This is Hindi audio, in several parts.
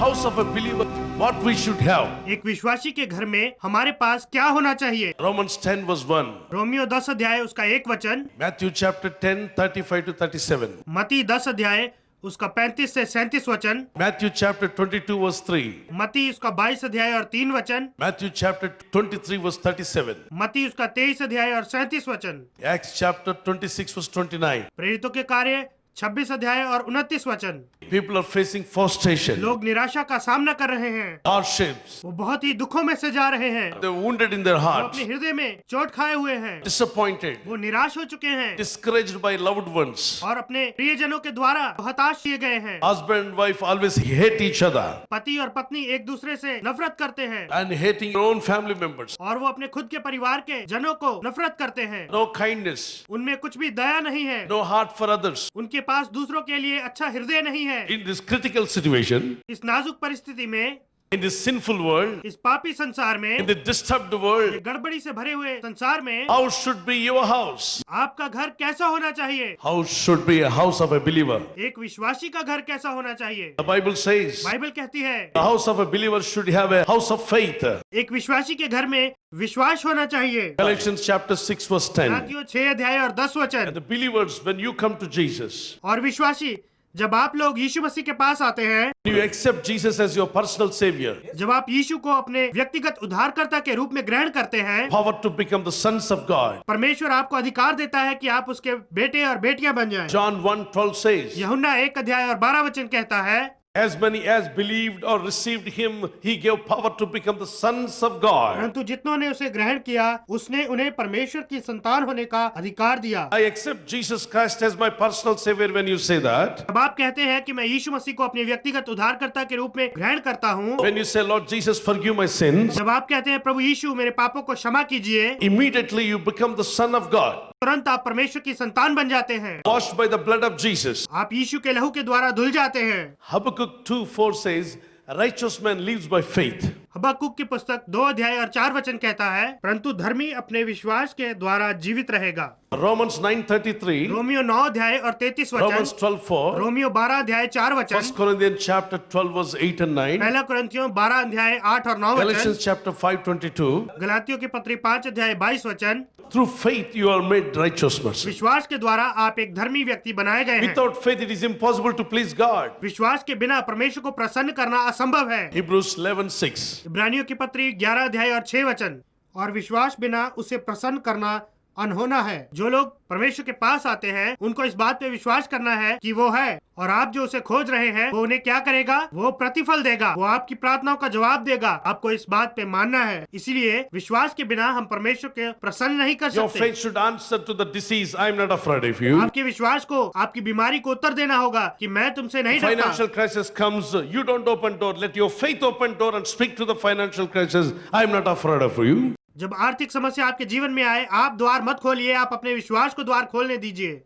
house of a believer, what we should have. एक विश्वासी के घर में हमारे पास क्या होना चाहिए? Romans 10 verse 1. रोमियो 10 अध्याय उसका 1 वचन, Matthew chapter 10, 35 to 37. मती 10 अध्याय उसका 35 से 37 वचन, Matthew chapter 22 verse 3. मती उसका 22 अध्याय और 3 वचन, Matthew chapter 23 verse 37. मती उसका 23 अध्याय और 37 वचन, Acts chapter 26 verse 29. प्रेरितों के कार्य 26 अध्याय और 29 वचन। People are facing frustration, लोग निराशा का सामना कर रहे हैं, hardships. वो बहुत ही दुखों में से जा रहे हैं, They're wounded in their वो hearts, अपने हृदय में चोट खाए हुए हैं, disappointed, वो निराश हो चुके हैं discouraged by loved ones. और अपने प्रियजनों के द्वारा हताश किए गए हैं। Husband and wife always hate each other पति और पत्नी एक दूसरे से नफरत करते हैं and hating their own family members. और वो अपने खुद के परिवार के जनों को नफरत करते हैं। No kindness, उनमें कुछ भी दया नहीं है, no heart for others. उनके पास दूसरों के लिए अच्छा हृदय नहीं है। In this critical situation, इस नाजुक परिस्थिति में, in this sinful world, इस पापी संसार में, in the disturbed ये world, गड़बड़ी से भरे हुए संसार में how should be your house? आपका घर कैसा होना चाहिए? How should be a house of a believer? एक विश्वासी का घर कैसा होना चाहिए? The Bible says बाइबल कहती है the house of a believer should have a house of faith. एक विश्वासी के घर में विश्वास होना चाहिए। Galatians chapter 6 verse 10. गलातियों 6 अध्याय और 10 वचन। And the believers, when you come to Jesus, और विश्वासी जब आप लोग यीशु मसीह के पास आते हैं, you accept Jesus as your personal savior, जब आप यीशु को अपने व्यक्तिगत उद्धारकर्ता के रूप में ग्रहण करते हैं, power to become the sons of God. परमेश्वर आपको अधिकार देता है कि आप उसके बेटे और बेटियां बन जाएं। John 1:12 says, यूहन्ना 1 अध्याय और 12 वचन कहता है, as many as believed or received him, he gave power to become the sons of God. परंतु जितनों ने उसे ग्रहण किया, उसने उन्हें परमेश्वर की संतान होने का अधिकार दिया। I accept Jesus Christ as my personal savior. When you say that, जब आप कहते हैं कि मैं यीशु मसीह को अपने व्यक्तिगत उद्धारकर्ता के रूप में ग्रहण करता हूँ, when you say, Lord Jesus, forgive my sins, जब आप कहते हैं प्रभु यीशु मेरे पापों को क्षमा कीजिए, immediately you become the son of God, तुरंत आप परमेश्वर की संतान बन जाते हैं। washed by the blood of Jesus. आप यीशु के लहू के द्वारा धुल जाते हैं। Habakkuk 2:4 says, a righteous man lives by faith. हबक्कुक की पुस्तक 2 अध्याय और 4 वचन कहता है, परंतु धर्मी अपने विश्वास के द्वारा जीवित रहेगा। Romans 9:33, रोमियो 9 अध्याय और 33 Romans वचन, 12:4, रोमियो 12 अध्याय 4 1 वचन, Corinthians chapter 12 verse 8 and 9, पहला कुरिन्थियों 12 अध्याय 8 और 9 वचन, Galatians chapter 5:22. गलातियों की पत्री 5 अध्याय 22 वचन। Through faith you are made righteous. विश्वास के द्वारा आप एक धर्मी व्यक्ति बनाए गए हैं। Without faith it is impossible to please God. विश्वास के बिना परमेश्वर को प्रसन्न करना असंभव है। Hebrews 11:6. इब्रानियों की पत्री 11 अध्याय और 6 वचन, और विश्वास बिना उसे प्रसन्न करना अनहोना है। जो लोग परमेश्वर के पास आते हैं, उनको इस बात पे विश्वास करना है कि वो है, और आप जो उसे खोज रहे हैं, वो उन्हें क्या करेगा? वो प्रतिफल देगा, वो आपकी प्रार्थनाओं का जवाब देगा। आपको इस बात पे मानना है। इसीलिए विश्वास के बिना हम परमेश्वर के प्रसन्न नहीं कर Your सकते। faith should answer to the disease. I am not afraid of you. आपके विश्वास को आपकी बीमारी को उत्तर देना होगा कि मैं तुमसे नहीं डरता। Financial crisis comes, you don't open door. Let your faith open door and speak to the financial crisis. I am not afraid of you. जब आर्थिक समस्या आपके जीवन में आए, आप द्वार मत खोलिए, आप अपने विश्वास को द्वार खोलने दीजिए।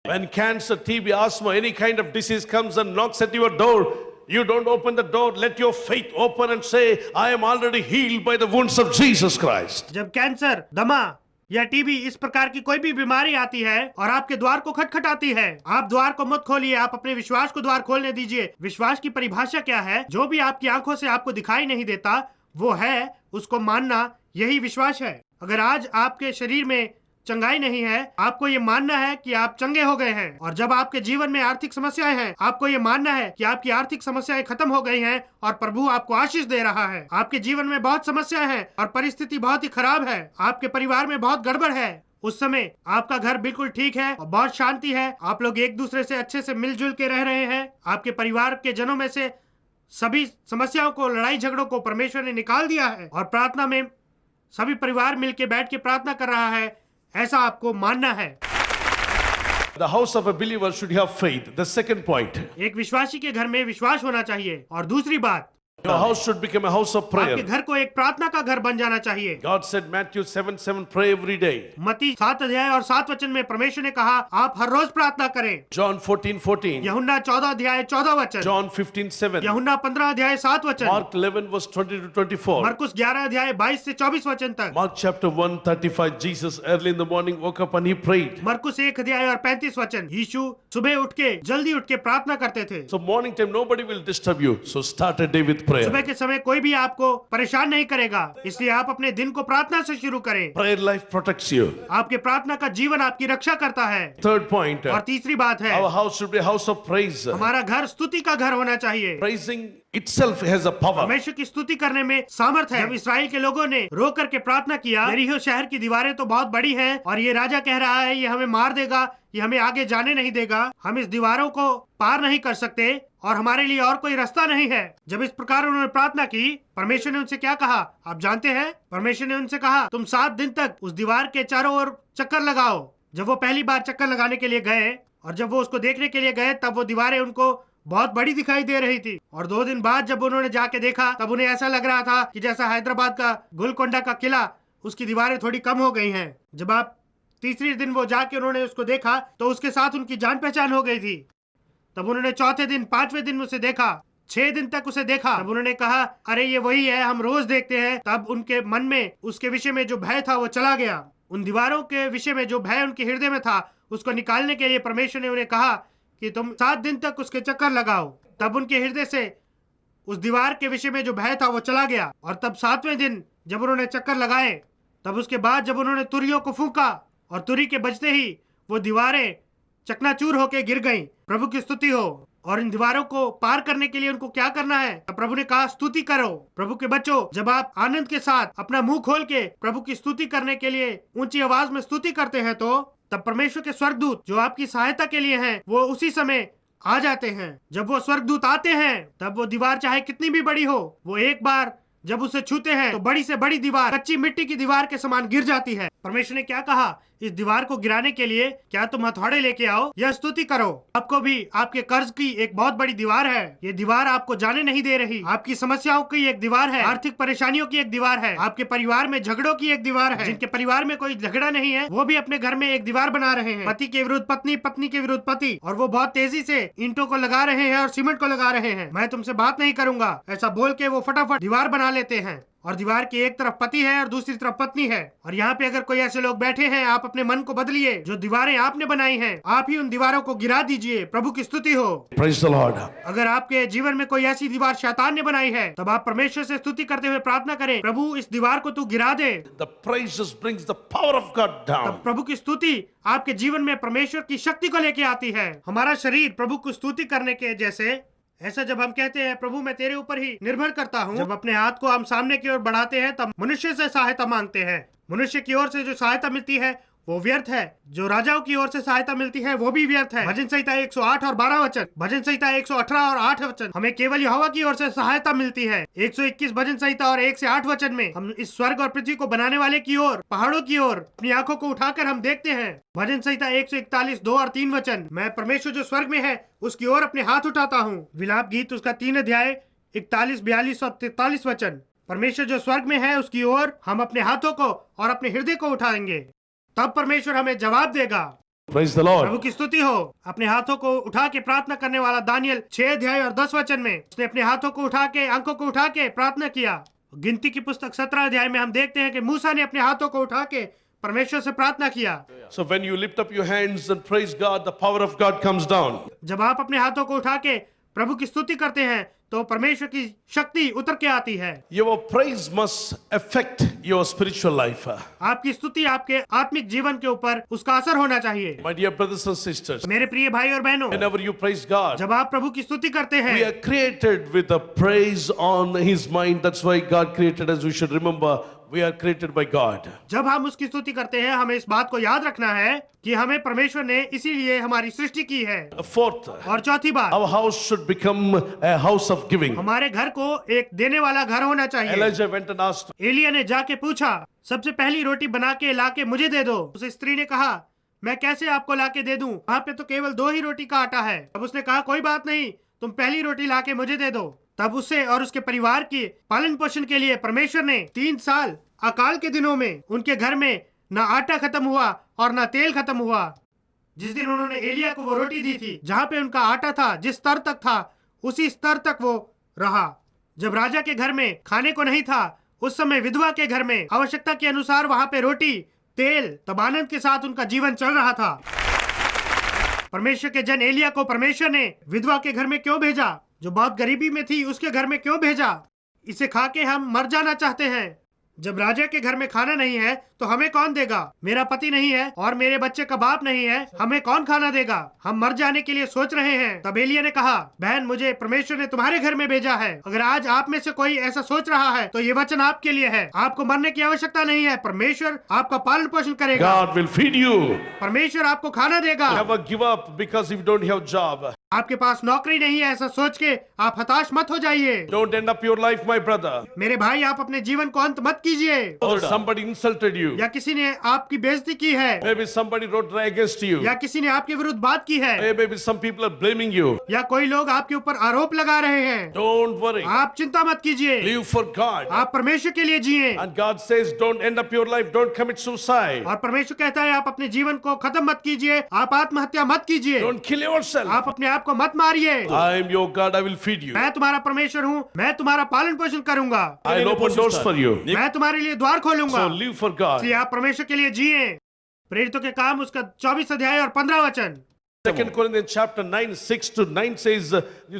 When cancer, TB, asthma, any kind of disease comes and knocks at your door, you don't open the door. Let your faith open and say, I am already healed by the wounds of Jesus Christ. जब कैंसर, दमा या टीबी इस प्रकार की कोई भी बीमारी आती है और आपके द्वार को खटखटाती है, आप द्वार को मत खोलिए, आप अपने विश्वास को द्वार खोलने दीजिए। विश्वास की परिभाषा क्या है? जो भी आपकी आंखों से आपको दिखाई नहीं देता, वो है, उसको मानना, यही विश्वास है। अगर आज आपके शरीर में चंगाई नहीं है, आपको ये मानना है कि आप चंगे हो गए हैं। और जब आपके जीवन में आर्थिक समस्याएं हैं, आपको ये मानना है कि आपकी आर्थिक समस्याएं खत्म हो गई हैं और प्रभु आपको आशीष दे रहा है। आपके जीवन में बहुत समस्याएं हैं और परिस्थिति बहुत ही खराब है, आपके परिवार में बहुत गड़बड़ है, उस समय आपका घर बिल्कुल ठीक है और बहुत शांति है, आप लोग एक दूसरे से अच्छे से मिलजुल के रह रहे हैं, आपके परिवार के जनों में से सभी समस्याओं को, लड़ाई झगड़ों को परमेश्वर ने निकाल दिया है और प्रार्थना में सभी परिवार मिलके बैठ के प्रार्थना कर रहा है, ऐसा आपको मानना है। The house of a believer should have faith. The second point, एक विश्वासी के घर में विश्वास होना चाहिए। और दूसरी बात, Your house should become a house of आपके prayer. घर को एक प्रार्थना का घर बन जाना चाहिए। God said, Matthew 7:7, pray every day. मत्ती 7 अध्याय और 7 वचन में परमेश्वर ने कहा आप हर रोज प्रार्थना करें। John 14:14. यूहन्ना 14 अध्याय 14 वचन, John 15:7. यूहन्ना 15 अध्याय 7 वचन, Mark 11 verse 20 to 24. मरकुस 11 अध्याय 22 से 24 वचन तक, Mark chapter 1:35. Jesus early in the morning woke up and he prayed. मरकुस 1 अध्याय और 35 वचन, यीशु सुबह उठ के जल्दी उठ के प्रार्थना करते थे। So morning time nobody will disturb you. So start a day with prayer. सुबह के समय कोई भी आपको परेशान नहीं करेगा, इसलिए आप अपने दिन को प्रार्थना से शुरू करें। Prayer life protects you. आपके प्रार्थना का जीवन आपकी रक्षा करता है। Third point. और तीसरी बात है, Our house should be a house of praise. हमारा घर स्तुति का घर होना चाहिए। Praising itself has a power. परमेश्वर की स्तुति करने में सामर्थ है। जब इस्राएल के लोगों ने रो करके प्रार्थना किया, यरीहो शहर की दीवारें तो बहुत बड़ी हैं और ये राजा कह रहा है ये हमें मार देगा, ये हमें आगे जाने नहीं देगा, हम इस दीवारों को पार नहीं कर सकते और हमारे लिए और कोई रास्ता नहीं है। जब इस प्रकार उन्होंने प्रार्थना की, परमेश्वर ने उनसे क्या कहा आप जानते हैं? परमेश्वर ने उनसे कहा तुम 7 दिन तक उस दीवार के चारों ओर चक्कर लगाओ। जब वो पहली बार चक्कर लगाने के लिए गए और जब वो उसको देखने के लिए गए, तब वो दीवारें उनको बहुत बड़ी दिखाई दे रही थी। और 2 दिन बाद जब उन्होंने जाके देखा, तब उन्हें ऐसा लग रहा था कि जैसा हैदराबाद का गोलकोंडा का किला, उसकी दीवारें थोड़ी कम हो गई हैं। जब आप तीसरे दिन वो जाके उन्होंने उसको देखा तो उसके साथ उनकी जान पहचान हो गई थी। तब उन्होंने चौथे दिन 5वें दिन उसे देखा, 6 दिन तक उसे देखा। तब उन्होंने कहा अरे ये वही है, हम रोज देखते हैं। तब उनके मन में उसके विषय में जो भय था वो चला गया। उन दीवारों के विषय में जो भय उनके हृदय में था, उसको निकालने के लिए परमेश्वर ने उन्हें कहा कि तुम 7 दिन तक उसके चक्कर लगाओ। तब उनके हृदय से उस दीवार के विषय में जो भय था वो चला गया। और तब 7वें दिन जब उन्होंने चक्कर लगाए, तब उसके बाद जब उन्होंने तुरियों को फूंका और तुरी के बजते ही वो दीवारें चकनाचूर होके गिर गईं। प्रभु की स्तुति हो। और इन दीवारों को पार करने के लिए उनको क्या करना है? तब प्रभु ने कहा स्तुति करो। प्रभु के बच्चों, जब आप आनंद के साथ अपना मुंह खोल के प्रभु की स्तुति करने के लिए ऊंची आवाज में स्तुति करते हैं, तो तब परमेश्वर के स्वर्गदूत जो आपकी सहायता के लिए हैं, वो उसी समय आ जाते हैं। जब वो स्वर्गदूत आते हैं, तब वो दीवार चाहे कितनी भी बड़ी हो, वो एक बार जब उसे छूते हैं तो बड़ी से बड़ी दीवार कच्ची मिट्टी की दीवार के समान गिर जाती है। परमेश्वर ने क्या कहा? इस दीवार को गिराने के लिए क्या तुम हथौड़े लेके आओ या स्तुति करो? आपको भी आपके कर्ज की एक बहुत बड़ी दीवार है। ये दीवार आपको जाने नहीं दे रही। आपकी समस्याओं की एक दीवार है, आर्थिक परेशानियों की एक दीवार है, आपके परिवार में झगड़ों की एक दीवार है। जिनके परिवार में कोई झगड़ा नहीं है, वो भी अपने घर में एक दीवार बना रहे हैं। पति के विरुद्ध पत्नी, पत्नी के विरुद्ध पति, और वो बहुत तेजी से ईंटों को लगा रहे हैं और सीमेंट को लगा रहे हैं। मैं तुमसे बात नहीं करूंगा, ऐसा बोल के वो फटाफट दीवार बना लेते हैं। और दीवार की एक तरफ पति है और दूसरी तरफ पत्नी है। और यहाँ पे अगर कोई ऐसे लोग बैठे हैं, आप अपने मन को बदलिए। जो दीवारें आपने बनाई हैं, आप ही उन दीवारों को गिरा दीजिए। प्रभु की स्तुति हो। Praise the Lord. अगर आपके जीवन में कोई ऐसी दीवार शैतान ने बनाई है, तब आप परमेश्वर से स्तुति करते हुए प्रार्थना करें, प्रभु इस दीवार को तू गिरा दे। The praises brings the power of God तब down. प्रभु की स्तुति आपके जीवन में परमेश्वर की शक्ति को लेके आती है। हमारा शरीर प्रभु की स्तुति करने के जैसे, ऐसा जब हम कहते हैं प्रभु मैं तेरे ऊपर ही निर्भर करता हूँ, जब अपने हाथ को हम सामने की ओर बढ़ाते हैं, तब मनुष्य से सहायता मांगते हैं। मनुष्य की ओर से जो सहायता मिलती है वो व्यर्थ है, जो राजाओं की ओर से सहायता मिलती है वो भी व्यर्थ है। भजन संहिता 108 और 12 वचन, भजन संहिता 118 और 8 वचन, हमें केवल यहोवा की ओर से सहायता मिलती है। 121 भजन संहिता और 1 से 8 वचन में हम इस स्वर्ग और पृथ्वी को बनाने वाले की ओर, पहाड़ों की ओर अपनी आंखों को उठाकर हम देखते हैं। भजन संहिता 141 2 और 3 वचन, मैं परमेश्वर जो स्वर्ग में है उसकी ओर अपने हाथ उठाता हूँ। विलाप गीत उसका 3 अध्याय 41, 42 और 43 वचन, परमेश्वर जो स्वर्ग में है उसकी ओर हम अपने हाथों को और अपने हृदय को उठाएंगे, तब परमेश्वर हमें जवाब देगा। Praise the Lord. प्रभु की स्तुति हो। अपने हाथों को उठा के प्रार्थना करने वाला दानियल 6 अध्याय और 10 वचन में, उसने अपने हाथों को उठा के, आंखों को उठा के प्रार्थना किया। गिनती की पुस्तक 17 अध्याय में हम देखते हैं कि मूसा ने अपने हाथों को उठा के परमेश्वर से प्रार्थना किया। So when you lift up your hands and praise God, the power of God comes down. जब आप अपने हाथों को उठा के प्रभु की स्तुति करते हैं, तो परमेश्वर की शक्ति उतर के आती है। Your praise must affect your spiritual life. आपकी स्तुति आपके आत्मिक जीवन के ऊपर उसका असर होना चाहिए। My dear brothers and sisters, मेरे प्रिय भाई और बहनों, whenever you praise God, जब आप प्रभु की स्तुति करते हैं, we are created with a praise on His mind. That's why God created us. We should remember we are created by God. जब हम उसकी स्तुति करते हैं, हमें इस बात को याद रखना है कि हमें परमेश्वर ने इसीलिए हमारी सृष्टि की है। Fourth, और चौथी बात, our house should become a house of giving. हमारे घर को एक देने वाला घर होना चाहिए। Elijah went and asked, Elia ने जाके पूछा, सबसे पहली रोटी बना के लाके मुझे दे दो। उस स्त्री ने कहा, मैं कैसे आपको लाके दे दूं? वहाँ पे तो केवल 2 ही रोटी का आटा है। अब उसने कहा, कोई बात नहीं, तुम पहली रोटी लाके मुझे दे दो। तब उसे और उसके परिवार के पालन पोषण के लिए परमेश्वर ने 3 साल अकाल के दिनों में उनके घर में ना आटा खत्म हुआ और ना तेल खत्म हुआ। जिस दिन उन्होंने एलिया को वो रोटी दी थी, जहाँ पे उनका आटा था जिस स्तर तक था उसी स्तर तक वो रहा। जब राजा के घर में खाने को नहीं था, उस समय विधवा के घर में आवश्यकता के अनुसार वहाँ पे रोटी, तेल, तब आनंद के साथ उनका जीवन चल रहा था। परमेश्वर के जन एलिया को परमेश्वर ने विधवा के घर में क्यों भेजा? जो बहुत गरीबी में थी उसके घर में क्यों भेजा? इसे खा के हम मर जाना चाहते हैं। जब राजा के घर में खाना नहीं है तो हमें कौन देगा? मेरा पति नहीं है और मेरे बच्चे का बाप नहीं है, हमें कौन खाना देगा? हम मर जाने के लिए सोच रहे हैं। तब एलिया ने कहा, बहन, मुझे परमेश्वर ने तुम्हारे घर में भेजा है। अगर आज आप में से कोई ऐसा सोच रहा है तो ये वचन आपके लिए है। आपको मरने की आवश्यकता नहीं है। परमेश्वर आपका पालन पोषण करेगा। God will feed you. परमेश्वर आपको खाना देगा। Never give up because if you don't have job. आपके पास नौकरी नहीं है ऐसा सोच के आप हताश मत हो जाइए। Don't end up your life, my brother. मेरे भाई, आप अपने जीवन को अंत मत कीजिए। Or somebody insulted you. या किसी ने आपकी बेइज्जती की है, Maybe somebody wrote against you. या किसी ने आपके विरुद्ध बात की है, Maybe some people are blaming you. या कोई लोग आपके ऊपर आरोप लगा रहे हैं। Don't worry. आप चिंता मत कीजिए। Live for God. आप परमेश्वर के लिए जिए। And God says, don't end up your life. Don't commit suicide. और परमेश्वर कहता है, आप अपने जीवन को खत्म मत कीजिए, आप आत्महत्या मत कीजिए, Don't kill yourself. आप अपने आप को मत मारिए। I am your God. I will feed you. मैं तुम्हारा परमेश्वर हूँ, मैं तुम्हारा पालन पोषण करूंगा, I'll open doors for you. मैं तुम्हारे लिए द्वार खोलूंगा। So live for God. इसलिए आप परमेश्वर के लिए जिए। प्रेरितों के काम उसका 24 अध्याय और 15 वचन। 2 Corinthians chapter 9, 6 to 9 says,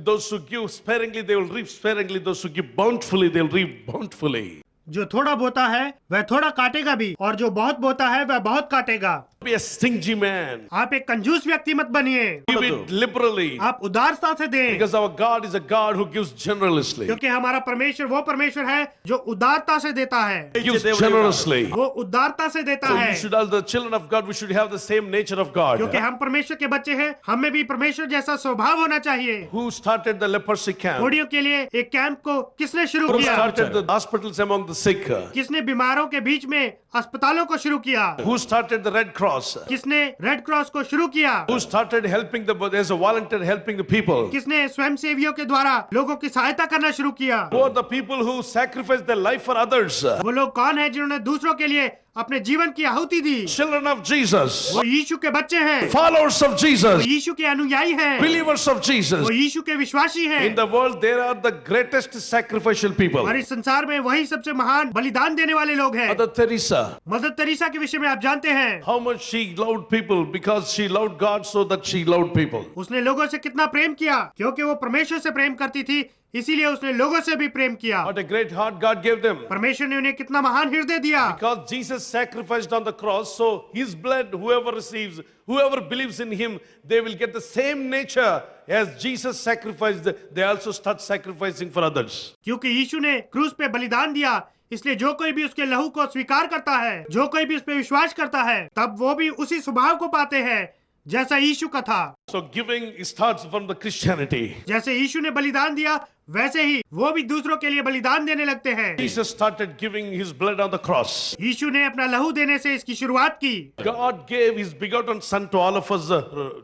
those who give sparingly, they will reap sparingly. Those who give bountifully, they will reap bountifully. जो थोड़ा बोता है वह थोड़ा काटेगा भी, और जो बहुत बोता है वह बहुत काटेगा। Be a stingy man. आप एक कंजूस व्यक्ति मत बनिए। Give it liberally. आप उदारता से दें, Because our God is a God who gives generously. क्योंकि हमारा परमेश्वर वो परमेश्वर है जो उदारता से देता है। Gives generously. वो उदारता से देता So है। you should, as the children of God, we should have the same nature of God. क्योंकि हम परमेश्वर के बच्चे हैं, हमें भी परमेश्वर जैसा स्वभाव होना चाहिए। Who started the leprosy camp? कोड़ियों के लिए एक कैंप को किसने शुरू Who किया? started the hospitals among the sick? किसने बीमारों के बीच में अस्पतालों को शुरू किया? Who started the Red Cross? किसने रेड क्रॉस को शुरू किया? Who started helping as a volunteer helping the people? किसने स्वयं सेवियों के द्वारा लोगों की सहायता करना शुरू किया? Who are the people who sacrificed their life for others? वो लोग कौन है जिन्होंने दूसरों के लिए अपने जीवन की आहुति दी? Children of Jesus. वो यीशु के बच्चे हैं, Followers of वो Jesus. यीशु के अनुयायी हैं, Believers of Jesus. वो यीशु के विश्वासी हैं। In the world, there are the greatest sacrificial people. और इस संसार में वही सबसे महान बलिदान देने वाले लोग हैं। Mother Teresa. मदर तेरेसा के विषय में आप जानते हैं, How much she loved people because she loved God so that she loved people. उसने लोगों से कितना प्रेम किया, क्योंकि वो परमेश्वर से प्रेम करती थी, इसीलिए उसने लोगों से भी प्रेम किया। What a great heart God gave them. परमेश्वर ने उन्हें कितना महान हृदय दिया, Because Jesus sacrificed on the cross, so his blood, whoever receives, whoever believes in him, they will get the same nature as Jesus sacrificed. They also start sacrificing for others. क्योंकि यीशु ने क्रूस पे बलिदान दिया, इसलिए जो कोई भी उसके लहू को स्वीकार करता है, जो कोई भी उस पे विश्वास करता है, तब वो भी उसी स्वभाव को पाते हैं जैसा यीशु का था। So giving starts from the Christianity. जैसे यीशु ने बलिदान दिया, वैसे ही वो भी दूसरों के लिए बलिदान देने लगते हैं। Jesus started giving his blood on the cross. यीशु ने अपना लहू देने से इसकी शुरुआत की। God gave his begotten son to all of us.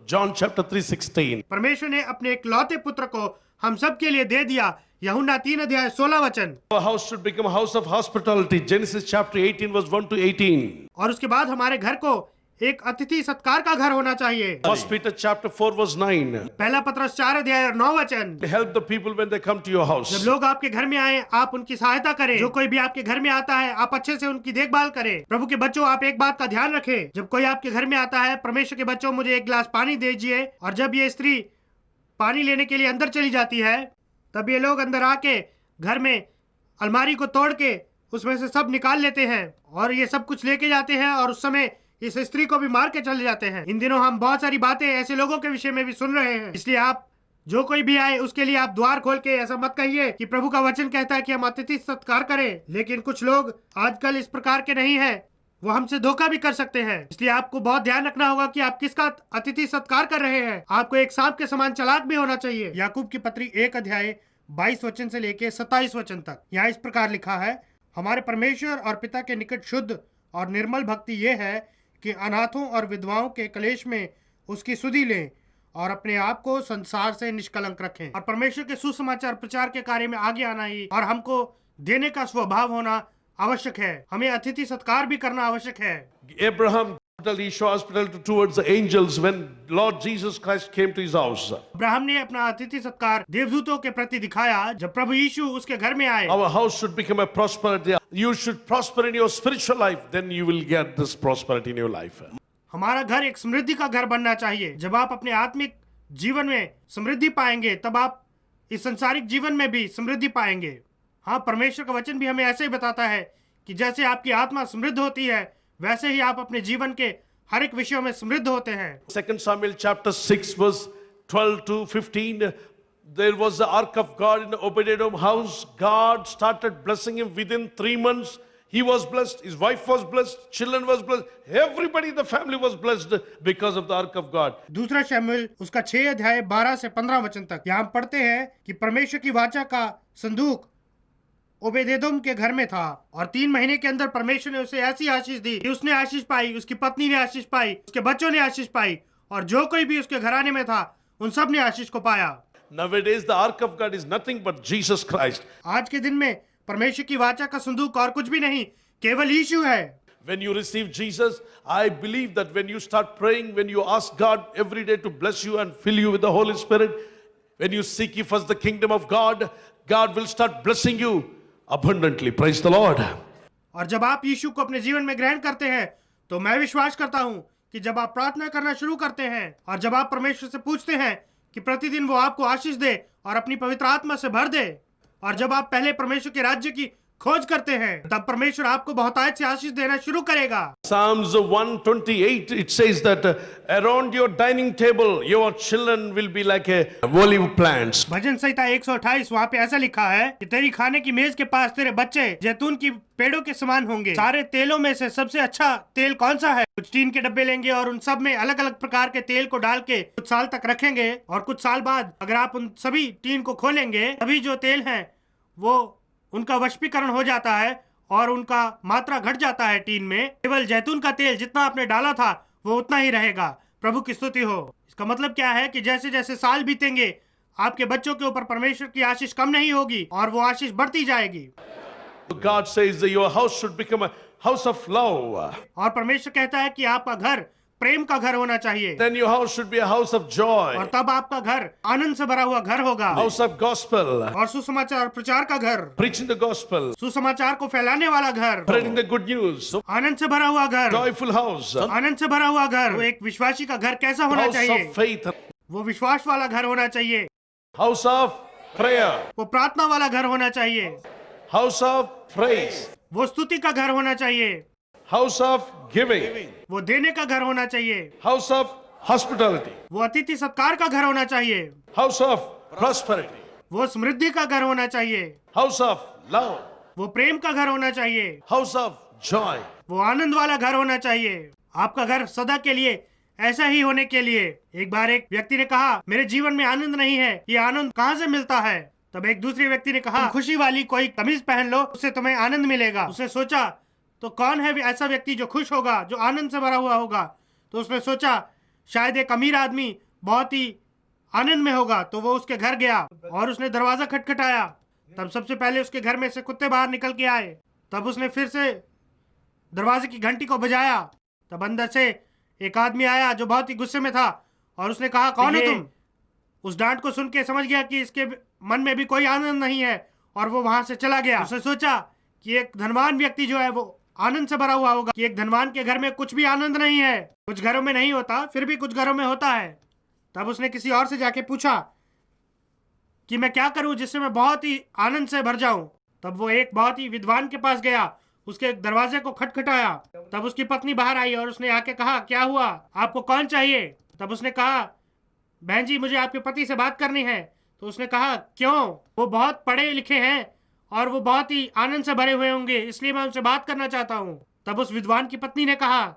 John chapter 3:16. परमेश्वर ने अपने इकलौते पुत्र को हम सब के लिए दे दिया। यूहन्ना 3 अध्याय 16 वचन। Our house should become a house of hospitality. Genesis chapter 18 verse 1 to 18. और उसके बाद हमारे घर को एक अतिथि सत्कार का घर होना चाहिए। 1 Peter chapter 4 verse 9. पहला पत्रस 4 अध्याय और 9 वचन। Help the people when they come to your house. जब लोग आपके घर में आए, आप उनकी सहायता करें। जो कोई भी आपके घर में आता है, आप अच्छे से उनकी देखभाल करें। प्रभु के बच्चों, आप एक बात का ध्यान रखें, जब कोई आपके घर में आता है, परमेश्वर के बच्चों, मुझे एक गिलास पानी दीजिए। और जब ये स्त्री पानी लेने के लिए अंदर चली जाती है, तब ये लोग अंदर आके घर में अलमारी को तोड़ के उसमें से सब निकाल लेते हैं और ये सब कुछ लेके जाते हैं, और उस समय इस स्त्री को भी मार के चले जाते हैं। इन दिनों हम बहुत सारी बातें ऐसे लोगों के विषय में भी सुन रहे हैं। इसलिए आप जो कोई भी आए, उसके लिए आप द्वार खोल के ऐसा मत कहिए कि प्रभु का वचन कहता है कि हम अतिथि सत्कार करें, लेकिन कुछ लोग आजकल इस प्रकार के नहीं है, वो हमसे धोखा भी कर सकते हैं। इसलिए आपको बहुत ध्यान रखना होगा कि आप किसका अतिथि सत्कार कर रहे हैं। आपको एक सांप के समान चालाक भी होना चाहिए। याकूब की पत्री 1 अध्याय 22 वचन से लेके 27 वचन तक यहाँ इस प्रकार लिखा है, हमारे परमेश्वर और पिता के निकट शुद्ध और निर्मल भक्ति ये है कि अनाथों और विधवाओं के कलेश में उसकी सुधि लें और अपने आप को संसार से निष्कलंक रखें और परमेश्वर के सुसमाचार प्रचार के कार्य में आगे आना ही और हमको देने का स्वभाव होना आवश्यक है। हमें अतिथि सत्कार भी करना आवश्यक है। Abraham he showed hospitality towards the angels when Lord Jesus Christ came to his house. Abraham ने अपना अतिथि सत्कार देवदूतों के प्रति दिखाया जब प्रभु यीशु उसके घर में आए। Our house should become a prosperity. You should prosper in your spiritual life, then you will get this prosperity in your life. हमारा घर एक समृद्धि का घर बनना चाहिए। जब आप अपने आत्मिक जीवन में समृद्धि पाएंगे तब आप इस संसारिक जीवन में भी समृद्धि पाएंगे। हाँ, परमेश्वर का वचन भी हमें ऐसे ही बताता है कि जैसे आपकी आत्मा समृद्ध होती है वैसे ही आप अपने जीवन के हर एक विषयों में समृद्ध होते हैं। 2 Samuel chapter 6 verse 12 to 15, there was the ark of God in the Obed-Edom house. God started blessing him within 3 months. He was blessed, his wife was blessed, children was blessed, everybody in the family was blessed because of the ark of God. दूसरा शमूएल उसका 6 अध्याय 12 से 15 वचन तक यहाँ हम पढ़ते हैं कि परमेश्वर की वाचा का संदूक ओबेदेदोम के घर में था और 3 महीने के अंदर परमेश्वर ने उसे ऐसी आशीष दी कि उसने आशीष पाई, उसकी पत्नी ने आशीष पाई, उसके बच्चों ने आशीष पाई और जो कोई भी उसके घराने में था उन सब ने आशीष को पाया। Nowadays the ark of God is nothing but Jesus Christ. आज के दिन में परमेश्वर की वाचा का संदूक और कुछ भी नहीं, केवल यीशु है। When you receive Jesus, I believe that when you start praying, when you ask God every day to bless you and fill you with the Holy Spirit, when you seek ye first the kingdom of God, God will start blessing you abundantly. Praise the Lord. और जब आप यीशु को अपने जीवन में ग्रहण करते हैं तो मैं विश्वास करता हूं कि जब आप प्रार्थना करना शुरू करते हैं और जब आप परमेश्वर से पूछते हैं कि प्रतिदिन वो आपको आशीष दे और अपनी पवित्र आत्मा से भर दे और जब आप पहले परमेश्वर के राज्य की खोज करते हैं तब परमेश्वर आपको बहुतायत से आशीष देना शुरू करेगा। Psalms 128, it says that around your dining table your children will be like a olive plants. भजन संहिता 128 वहाँ पे ऐसा लिखा है कि तेरी खाने की मेज के पास तेरे बच्चे जैतून की पेड़ों के समान होंगे। सारे तेलों में से सबसे अच्छा तेल कौन सा है? कुछ टीन के डब्बे लेंगे और उन सब में अलग अलग प्रकार के तेल को डाल के कुछ साल तक रखेंगे और कुछ साल बाद अगर आप उन सभी टीन को खोलेंगे तभी जो तेल है वो उनका वशीकरण हो जाता है और उनका मात्रा घट जाता है टीन में। केवल जैतून का तेल जितना आपने डाला था वो उतना ही रहेगा। प्रभु की स्तुति हो। इसका मतलब क्या है कि जैसे जैसे साल बीतेंगे आपके बच्चों के ऊपर परमेश्वर की आशीष कम नहीं होगी और वो आशीष बढ़ती जाएगी। God says that your house should become a house of love. और परमेश्वर कहता है कि आपका घर प्रेम का घर होना चाहिए। Then your house should be a house of joy. और तब आपका घर आनंद से भरा हुआ घर होगा। House of gospel. और सुसमाचार प्रचार का घर। Preaching the gospel. सुसमाचार को फैलाने वाला घर। Spreading the good news. आनंद से भरा हुआ घर। Joyful house. आनंद से भरा हुआ घर। वो एक विश्वासी का घर कैसा होना House चाहिए? of faith. वो विश्वास वाला घर होना चाहिए। House of prayer. वो प्रार्थना वाला घर होना चाहिए। House of praise. वो स्तुति का घर होना चाहिए। House of giving. वो देने का घर होना चाहिए। House of hospitality. वो अतिथि सत्कार का घर होना चाहिए। House of prosperity. वो समृद्धि का घर होना चाहिए। House of love. वो प्रेम का घर होना चाहिए। House of joy. वो आनंद वाला घर होना चाहिए। आपका घर सदा के लिए ऐसा ही होने के लिए। एक बार एक व्यक्ति ने कहा मेरे जीवन में आनंद नहीं है, ये आनंद कहाँ से मिलता है? तब एक दूसरे व्यक्ति ने कहा खुशी वाली कोई कमीज पहन लो, उससे तुम्हें आनंद मिलेगा। उसने सोचा तो कौन है ऐसा व्यक्ति जो खुश होगा, जो आनंद से भरा हुआ होगा? तो उसने सोचा शायद एक अमीर आदमी बहुत ही आनंद में होगा। तो वो उसके घर गया और उसने दरवाजा खटखटाया। तब सबसे पहले उसके घर में से कुत्ते बाहर निकल के आए। तब उसने फिर से दरवाजे की घंटी को बजाया। तब अंदर से एक आदमी आया जो बहुत ही गुस्से में था और उसने कहा कौन है तुम? उस डांट को सुन के समझ गया कि इसके मन में भी कोई आनंद नहीं है और वो वहां से चला गया। उसने सोचा कि एक धनवान व्यक्ति जो है वो आनंद से भरा हुआ होगा, कि एक धनवान के घर में कुछ भी आनंद नहीं है। कुछ घरों में नहीं होता, फिर भी कुछ घरों में होता है। तब उसने किसी और से जाके पूछा कि मैं क्या करूं जिससे मैं बहुत ही आनंद से भर जाऊं। तब वो एक बहुत ही विद्वान के पास गया, उसके दरवाजे को खटखटाया। तब उसकी पत्नी बाहर आई और उसने आके कहा क्या हुआ, आपको कौन चाहिए? तब उसने कहा बहन जी मुझे आपके पति से बात करनी है। तो उसने कहा क्यों? वो बहुत पढ़े लिखे हैं और वो बहुत ही आनंद से भरे हुए होंगे, इसलिए मैं उनसे बात करना चाहता हूँ। तब उस विद्वान की पत्नी ने कहा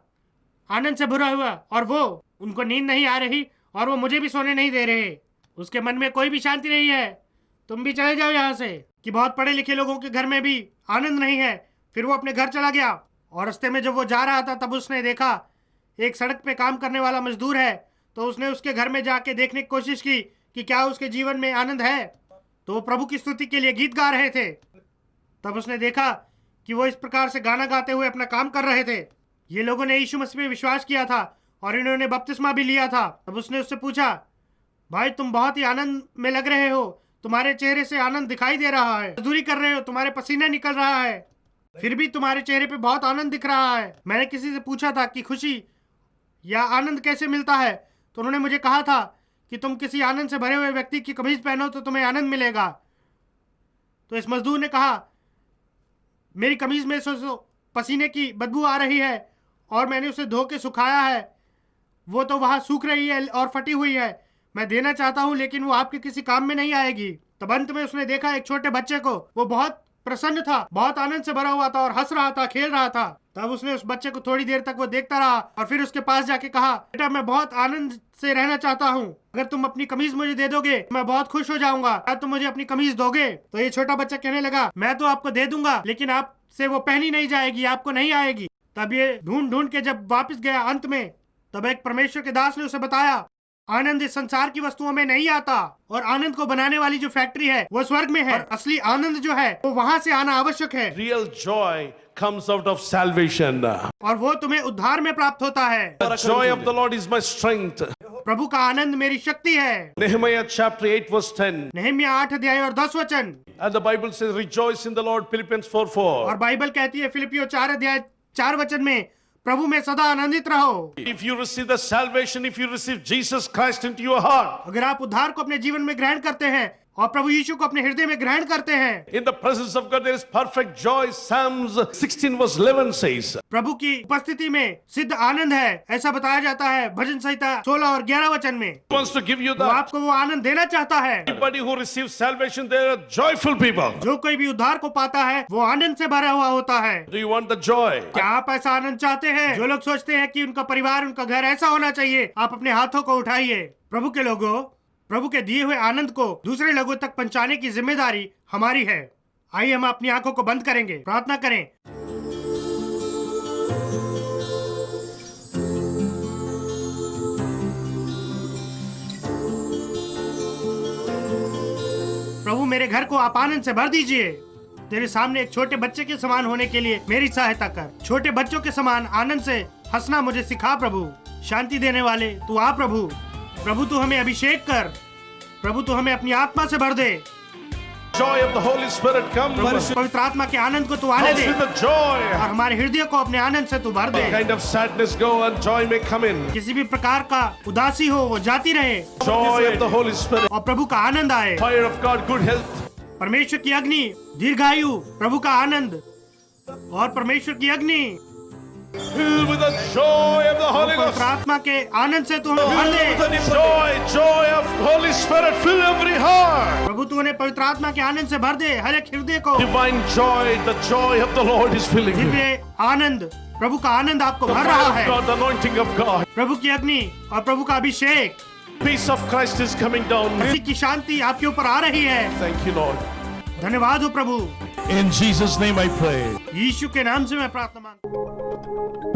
आनंद से भरा हुआ और वो उनको नींद नहीं आ रही और वो मुझे भी सोने नहीं दे रहे, उसके मन में कोई भी शांति नहीं है, तुम भी चले जाओ यहाँ से। कि बहुत पढ़े लिखे लोगों के घर में भी आनंद नहीं है। फिर वो अपने घर चला गया और रास्ते में जब वो जा रहा था तब उसने देखा एक सड़क पे काम करने वाला मजदूर है तो उसने उसके घर में जाके देखने की कोशिश की कि क्या उसके जीवन में आनंद है। तो वो प्रभु की स्तुति के लिए गीत गा रहे थे। तब उसने देखा कि वो इस प्रकार से गाना गाते हुए अपना काम कर रहे थे। ये लोगों ने यीशु मसीह में विश्वास किया था और इन्होंने बपतिस्मा भी लिया था। तब उसने उससे पूछा, भाई तुम बहुत ही आनंद में लग रहे हो, तुम्हारे चेहरे से आनंद दिखाई दे रहा है, मजदूरी कर रहे हो, तुम्हारे पसीने निकल रहा है, फिर भी तुम्हारे चेहरे पे बहुत आनंद दिख रहा है। मैंने किसी से पूछा था कि खुशी या आनंद कैसे मिलता है, तो उन्होंने मुझे कहा था कि तुम किसी आनंद से भरे हुए व्यक्ति की कमीज पहनो तो तुम्हें आनंद मिलेगा। तो इस मजदूर ने कहा, मेरी कमीज में पसीने की बदबू आ रही है और मैंने उसे धो के सुखाया है, वो तो वहां सूख रही है और फटी हुई है, मैं देना चाहता हूं लेकिन वो आपके किसी काम में नहीं आएगी। तब अंत में उसने देखा एक छोटे बच्चे को, वो बहुत प्रसन्न था, बहुत आनंद से भरा हुआ था और हंस रहा था, खेल रहा था। तब उसने उस बच्चे को थोड़ी देर तक वो देखता रहा और फिर उसके पास जाके कहा, बेटा मैं बहुत आनंद से रहना चाहता हूँ, अगर तुम अपनी कमीज मुझे दे दोगे मैं बहुत खुश हो जाऊंगा, क्या तुम मुझे अपनी कमीज दोगे? तो ये छोटा बच्चा कहने लगा, मैं तो आपको दे दूंगा लेकिन आपसे वो पहनी नहीं जाएगी, आपको नहीं आएगी। तब ये ढूंढ ढूंढ के जब वापस गया अंत में, तब एक परमेश्वर के दास ने उसे बताया, आनंद इस संसार की वस्तुओं में नहीं आता और आनंद को बनाने वाली जो फैक्ट्री है वो स्वर्ग में है। असली आनंद जो है वो वहां से आना आवश्यक है। Real joy comes out of salvation. और वो तुम्हें उद्धार में प्राप्त होता है। The joy of the Lord is my strength. प्रभु का आनंद मेरी शक्ति है। Nehemiah chapter 8 verse 10. नहम्याह 8 अध्याय और 10 वचन। And the Bible says, rejoice in the Lord, Philippians 4:4. और बाइबल कहती है फिलिपियो 4 अध्याय 4 वचन में, प्रभु में सदा आनंदित रहो। If you receive the salvation, if you receive Jesus Christ into your heart, अगर आप उद्धार को अपने जीवन में ग्रहण करते हैं और प्रभु यीशु को अपने हृदय में ग्रहण करते हैं, in the presence of God there is perfect joy. Psalms 16 verse 11 says. प्रभु की उपस्थिति में सिद्ध आनंद है, ऐसा बताया जाता है भजन संहिता 16 और 11 वचन में। He wants to give you वो that. आपको वो आनंद देना चाहता है। Anybody who receives salvation, they are joyful people. जो कोई भी उद्धार को पाता है वो आनंद से भरा हुआ होता है। Do you want the joy? क्या आप ऐसा आनंद चाहते हैं? जो लोग सोचते हैं कि उनका परिवार, उनका घर ऐसा होना चाहिए, आप अपने हाथों को उठाइए। प्रभु के लोगों, प्रभु के दिए हुए आनंद को दूसरे लोगों तक पहुंचाने की जिम्मेदारी हमारी है। आइए हम अपनी आंखों को बंद करेंगे, प्रार्थना करें। प्रभु मेरे घर को आप आनंद से भर दीजिए। तेरे सामने एक छोटे बच्चे के समान होने के लिए मेरी सहायता कर। छोटे बच्चों के समान आनंद से हंसना मुझे सिखा प्रभु। शांति देने वाले तू आ प्रभु। प्रभु तू हमें अभिषेक कर। प्रभु तू हमें अपनी आत्मा से भर दे। Joy of the Holy Spirit come. पवित्र आत्मा के आनंद को तू आने Come they with the joy. और हमारे हृदय को अपने आनंद से तू भर दे। Kind of sadness go and joy may come in. किसी भी प्रकार का उदासी हो वो जाती रहे Joy of the Holy Spirit. और प्रभु का आनंद आए। Fire of God, good health. परमेश्वर की अग्नि, दीर्घायु, प्रभु का आनंद और परमेश्वर की अग्नि, Filled with the joy of the Holy Ghost. पवित्र आत्मा के आनंद से तू हमें भर Filled they. with the joy of Holy Spirit. Fill every heart. प्रभु तू उन्हें पवित्र आत्मा के आनंद से भर दे, हर एक हृदय को। Divine joy, the joy of the Lord is filling you. Divya आनंद, प्रभु का आनंद आपको The भर fire रहा of है। God, the anointing of God. प्रभु की अग्नि और प्रभु का अभिषेक, Peace of Christ is coming down. मसीह की शांति आपके ऊपर आ रही है। Thank you, Lord. धन्यवाद हो प्रभु। In Jesus' name I pray. यीशु के नाम से मैं प्रार्थना मांगता हूँ।